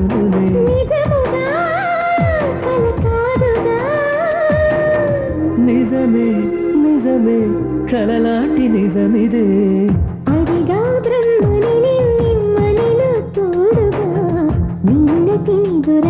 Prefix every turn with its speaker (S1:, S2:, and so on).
S1: మనసునే నిజమే నిజమే కలలాంటి నిజమిదే
S2: అడిగా బ్రహ్మని నిమ్మనిలో తోడుగా నిన్నకి దుర